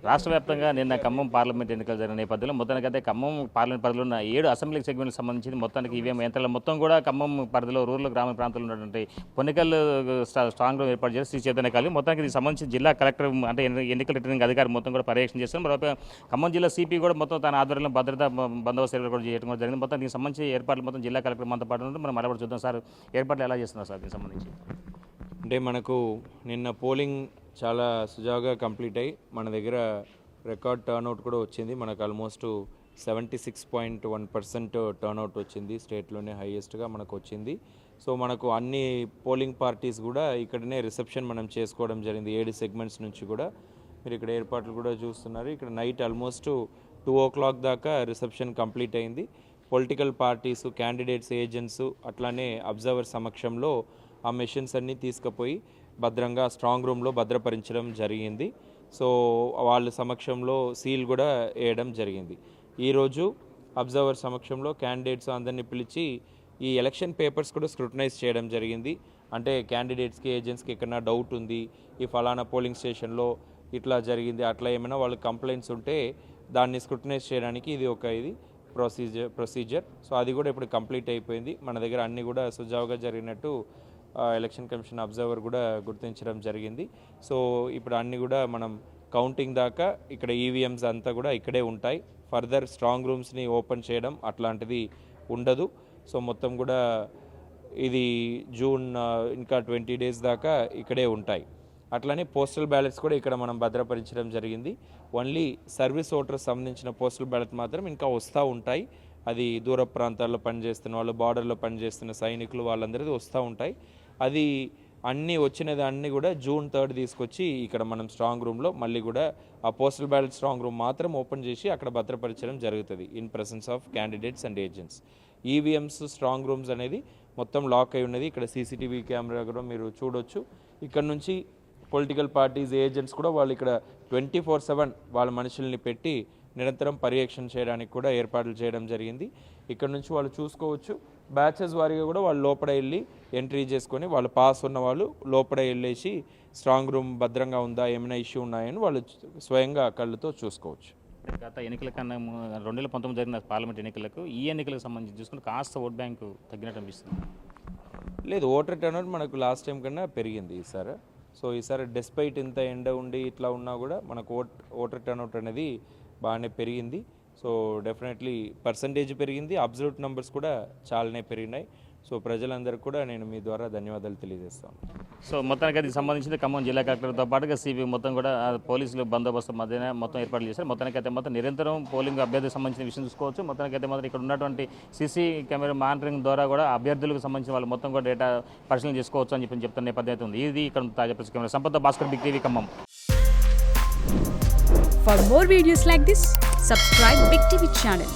రాష్ట్ర వ్యాప్తంగా నిన్న ఖమ్మం పార్లమెంట్ ఎన్నికలు జరిగిన నేపథ్యంలో మొత్తానికైతే ఖమ్మం పార్లమెంట్ పరిధిలో ఉన్న 7 అసెంబ్లీ సెగ్మెంట్కి సంబంధించి మొత్తానికి ఈవీఎం యంత్రాలు మొత్తం కూడా ఖమ్మం పరిధిలో రూరల్ గ్రామీణ ప్రాంతాల్లో ఉన్నటువంటి పొన్నికల్ స్ట్రాంగ్ రూమ్ ఏర్పాటు చేసి శ్రీ చైతన్య కాలనీ మొత్తానికి దీనికి సంబంధించి జిల్లా కలెక్టర్ అంటే ఎన్నికల రిటర్నింగ్ అధికారి మొత్తం కూడా పర్యవేక్షణ చేస్తారు. మరొక ఖమ్మం జిల్లా సిపి కూడా మొత్తం తన ఆధ్వర్యంలో భద్రతా బందోబస్తు ఏర్పాటు కూడా చేయడం కూడా జరిగింది. మొత్తం దీనికి సంబంధించి ఏర్పాట్లు మొత్తం జిల్లా కలెక్టర్ మనతో పాటు ఉంటే మనం మరొకటి చూద్దాం. సార్, ఏర్పాట్లు ఎలా చేస్తున్నారు సార్ దీనికి సంబంధించి? అంటే మనకు నిన్న పోలింగ్ చాలా సుజావుగా కంప్లీట్ అయ్యి మన దగ్గర రికార్డ్ టర్న్అవుట్ కూడా వచ్చింది. మనకు ఆల్మోస్ట్ 76.1% టర్న్అవుట్ వచ్చింది. స్టేట్లోనే హైయెస్ట్గా మనకు వచ్చింది. సో మనకు అన్ని పోలింగ్ పార్టీస్ కూడా ఇక్కడనే రిసెప్షన్ మనం చేసుకోవడం జరిగింది. 7 సెగ్మెంట్స్ నుంచి కూడా మీరు ఇక్కడ ఏర్పాట్లు కూడా చూస్తున్నారు. ఇక్కడ నైట్ ఆల్మోస్ట్ 2 o'clock దాకా రిసెప్షన్ కంప్లీట్ అయింది. పొలిటికల్ పార్టీస్, క్యాండిడేట్స్, ఏజెంట్స్ అట్లానే అబ్జర్వర్ సమక్షంలో ఆ మెషిన్స్ అన్నీ తీసుకుపోయి భద్రంగా స్ట్రాంగ్ రూమ్లో భద్రపరించడం జరిగింది. సో వాళ్ళ సమక్షంలో సీల్ కూడా వేయడం జరిగింది. ఈరోజు అబ్జర్వర్ సమక్షంలో క్యాండిడేట్స్ అందరినీ పిలిచి ఈ ఎలక్షన్ పేపర్స్ కూడా స్క్రూటనైజ్ చేయడం జరిగింది. అంటే క్యాండిడేట్స్కి, ఏజెంట్స్కి ఎక్కడన్నా డౌట్ ఉంది, ఈ ఫలానా పోలింగ్ స్టేషన్లో ఇట్లా జరిగింది, అట్లా ఏమైనా వాళ్ళకి కంప్లైంట్స్ ఉంటే దాన్ని స్క్రూటనైజ్ చేయడానికి ఇది ఒక ప్రొసీజర్. సో అది కూడా ఇప్పుడు కంప్లీట్ అయిపోయింది. మన దగ్గర అన్నీ కూడా సుజావుగా జరిగినట్టు ఎలక్షన్ కమిషన్ అబ్జర్వర్ కూడా గుర్తించడం జరిగింది. సో ఇప్పుడు అన్నీ కూడా మనం కౌంటింగ్ దాకా ఇక్కడ ఈవీఎంస్ అంతా కూడా ఇక్కడే ఉంటాయి. ఫర్దర్ స్ట్రాంగ్ రూమ్స్ని ఓపెన్ చేయడం అట్లాంటిది ఉండదు. సో మొత్తం కూడా ఇది జూన్ ఇంకా 20 days దాకా ఇక్కడే ఉంటాయి. అట్లానే పోస్టల్ బ్యాలెట్స్ కూడా ఇక్కడ మనం భద్రపరించడం జరిగింది. ఓన్లీ సర్వీస్ ఓటర్స్ సంబంధించిన పోస్టల్ బ్యాలెట్ మాత్రం ఇంకా వస్తూ ఉంటాయి. అది దూర ప్రాంతాల్లో పనిచేస్తున్న వాళ్ళు, బార్డర్లో పనిచేస్తున్న సైనికులు, వాళ్ళందరిది వస్తూ ఉంటాయి. అది అన్నీ వచ్చినదాన్ని కూడా June 3 తీసుకొచ్చి ఇక్కడ మనం స్ట్రాంగ్ రూమ్లో మళ్ళీ కూడా ఆ పోస్టల్ బ్యాలెట్ స్ట్రాంగ్ రూమ్ మాత్రం ఓపెన్ చేసి అక్కడ భద్రపరచడం జరుగుతుంది in presence of candidates and agents. EVMs strong rooms అనేది మొత్తం లాక్ అయి ఉన్నది. ఇక్కడ సీసీటీవీ కెమెరా కూడా మీరు చూడొచ్చు. ఇక్కడ నుంచి పొలిటికల్ పార్టీస్, ఏజెంట్స్ కూడా వాళ్ళు ఇక్కడ 24/7 వాళ్ళ మనుషుల్ని పెట్టి నిరంతరం పర్యవేక్షణ చేయడానికి కూడా ఏర్పాట్లు చేయడం జరిగింది. ఇక్కడ నుంచి వాళ్ళు చూసుకోవచ్చు. బ్యాచెస్ వారీగా కూడా వాళ్ళు లోపల వెళ్ళి ఎంట్రీ చేసుకొని వాళ్ళు పాస్ ఉన్న వాళ్ళు లోపల వెళ్ళేసి స్ట్రాంగ్ రూమ్ భద్రంగా ఉందా, ఏమైనా ఇష్యూ ఉన్నాయని వాళ్ళు స్వయంగా కళ్ళతో చూసుకోవచ్చు. గత ఎన్నికల కన్నా 2019 జరిగిన పార్లమెంట్ ఎన్నికలకు ఈ ఎన్నికలకు సంబంధించి చూసుకుంటే కాస్త ఓట్ బ్యాంకు తగ్గినట్టు అనిపిస్తుంది. లేదు, ఓటర్ టర్న్అవుట్ మనకు లాస్ట్ టైం కన్నా పెరిగింది ఈసారి. సో ఈసారి డెస్పైట్ ఇంత ఎండ ఉండి ఇట్లా ఉన్నా కూడా మనకు ఓటర్ టర్న్అవుట్ అనేది బాగానే పెరిగింది. సో డెఫినెట్లీ పర్సంటేజ్ పెరిగింది, అబ్జల్యూట్ నెంబర్స్ కూడా చాలానే పెరిగినాయి. సో ప్రజలందరికీ కూడా నేను మీ ద్వారా ధన్యవాదాలు తెలియజేస్తాను. సో మొత్తానికి అది సంబంధించి ఖమ్మం జిల్లా కలెక్టర్తో పాటుగా సిపి మొత్తం కూడా పోలీసులు బందోబస్తు మధ్యన మొత్తం ఏర్పాట్లు చేశారు. మొత్తానికైతే మొత్తం నిరంతరం పోలింగ్ అభ్యర్థికి సంబంధించిన విషయం చూసుకోవచ్చు. మొత్తానికైతే మాత్రం ఇక్కడ ఉన్నటువంటి సీసీ కెమెరా మానిటరింగ్ ద్వారా కూడా అభ్యర్థులకు సంబంధించిన వాళ్ళు మొత్తం కూడా డేటా పరిశీలన చేసుకోవచ్చు అని చెప్తున్న నేపథ్యం అయితే ఉంది. ఇది ఇక్కడ తాజా ప్రెస్ కెమెరా సంపద Bhaskar, big TV Khammam. For more videos like this, subscribe Big TV channel.